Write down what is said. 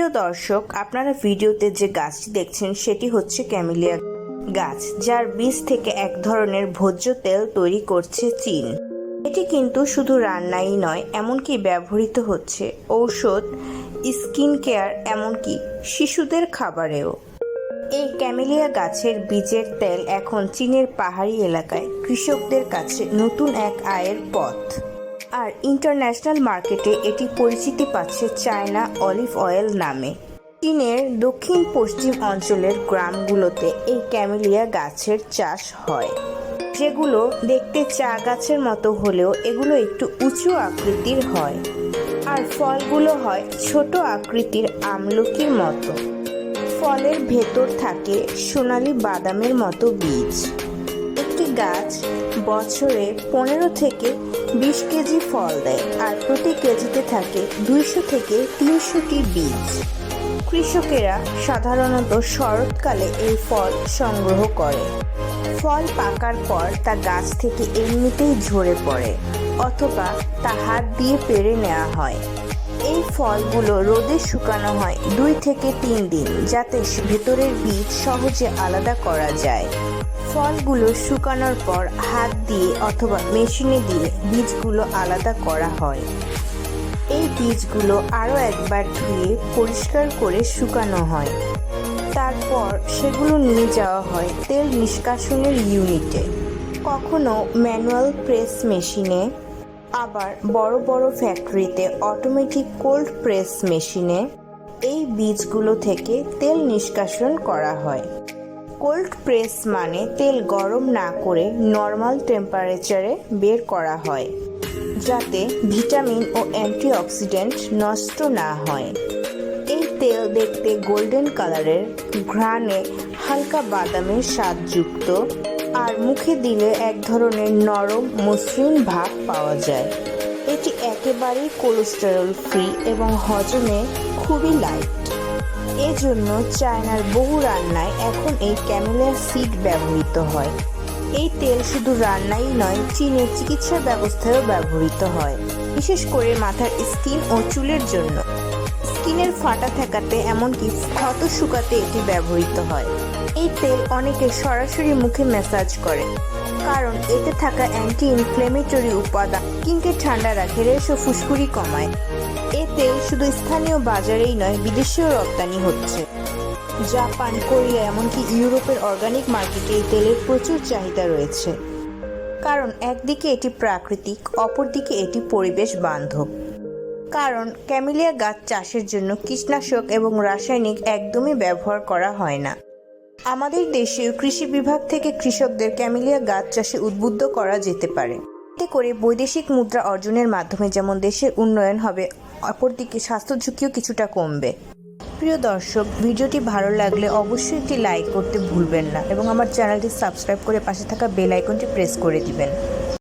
প্রিয় দর্শক, আপনারা ভিডিওতে যে গাছটি দেখছেন সেটি হচ্ছে ক্যামেলিয়া গাছ, যার বীজ থেকে এক ধরনের ভোজ্য তেল তৈরি করছে চীন। এটি কিন্তু শুধু রান্নাই নয়, এমনকি ব্যবহৃত হচ্ছে ঔষধ, স্কিন কেয়ার, এমনকি শিশুদের খাবারেও। এই ক্যামেলিয়া গাছের বীজের তেল এখন চীনের পাহাড়ি এলাকায় কৃষকদের কাছে নতুন এক আয়ের পথ। আর ইন্টারন্যাশনাল মার্কেটে এটি পরিচিতি পাচ্ছে চায়না অলিভ অয়েল নামে। চীনের দক্ষিণ পশ্চিম অঞ্চলের গ্রামগুলোতে এই ক্যামেলিয়া গাছের চাষ হয়, যেগুলো দেখতে চা গাছের মতো হলেও এগুলো একটু উঁচু আকৃতির হয়। আর ফলগুলো হয় ছোট আকৃতির আমলকির মতো। ফলের ভেতর থাকে সোনালী বাদামের মতো বীজ। একটি গাছ বছরে 15 থেকে 20 কেজি ফল দেয়, আর প্রতি কেজিতে থাকে 200 থেকে 300টি বীজ। কৃষকেরা সাধারণত শরৎকালে এই ফল সংগ্রহ করে। ফল পাকার পর তা গাছ থেকে এমনিতেই ঝরে পড়ে, অথবা তা হাত দিয়ে পেড়ে নেওয়া হয়। এই ফলগুলো রোদে শুকানো হয় 2 থেকে 3 দিন, যাতে ভেতরের বীজ সহজে আলাদা করা যায়। ফলগুলো শুকানোর পর হাত দিয়ে অথবা মেশিনে দিয়ে বীজগুলো আলাদা করা হয়। এই বীজগুলো আরও একবার ধুয়ে পরিষ্কার করে শুকানো হয়। তারপর সেগুলো নিয়ে যাওয়া হয় তেল নিষ্কাশনের ইউনিটে, কখনো ম্যানুয়াল প্রেস মেশিনে, আবার বড় বড় ফ্যাক্টরিতে অটোমেটিক কোল্ড প্রেস মেশিনে এই বীজগুলো থেকে তেল নিষ্কাশন করা হয়। কোল্ড প্রেস মানে তেল গরম না করে নর্মাল টেম্পারেচারে বের করা হয়, যাতে ভিটামিন ও অ্যান্টিঅক্সিডেন্ট নষ্ট না হয়। এই তেল দেখতে গোল্ডেন কালারের, ঘ্রাণে হালকা বাদামের স্বাদযুক্ত, আর মুখে দিলে এক ধরনের নরম মসৃণ ভাব পাওয়া যায়। এটি একেবারেই কোলেস্টেরল ফ্রি এবং হজমে খুবই লাইট। এজন্য চায়নার বহু রান্নায় এখন এই ক্যামেলিয়া সিড ব্যবহৃত হয়। এই তেল শুধু রান্নাই নয়, চীনের চিকিৎসা ব্যবস্থায়ও ব্যবহৃত হয়, বিশেষ করে মাথার স্কিন ও চুলের জন্য। স্কিনের ফাটা ঠেকাতে, এমনকি ক্ষত শুকাতে এটি ব্যবহৃত হয়। এই তেল অনেকে সরাসরি মুখে ম্যাসাজ করে, কারণ এতে থাকা অ্যান্টি ইনফ্লেমেটরি উপাদান স্কিনকে ঠান্ডা রাখে, রেশ ও ফুসকুড়ি কমায়। এই তেল শুধু স্থানীয় বাজারেই নয়, বিদেশেও রপ্তানি হচ্ছে। জাপান, কোরিয়া, এমনকি ইউরোপের অর্গানিক মার্কেটে এই তেলের প্রচুর চাহিদা রয়েছে, কারণ একদিকে এটি প্রাকৃতিক, অপরদিকে এটি পরিবেশ বান্ধব। কারণ ক্যামেলিয়া গাছ চাষের জন্য কীটনাশক এবং রাসায়নিক একদমই ব্যবহার করা হয় না। আমাদের দেশেও কৃষি বিভাগ থেকে কৃষকদের ক্যামেলিয়া গাছ চাষে উদ্বুদ্ধ করা যেতে পারে। এতে করে বৈদেশিক মুদ্রা অর্জনের মাধ্যমে যেমন দেশের উন্নয়ন হবে, অপরদিকে স্বাস্থ্য ঝুঁকিও কিছুটা কমবে। প্রিয় দর্শক, ভিডিওটি ভালো লাগলে অবশ্যই একটি লাইক করতে ভুলবেন না এবং আমার চ্যানেলটি সাবস্ক্রাইব করে পাশে থাকা বেল আইকনটি প্রেস করে দিবেন।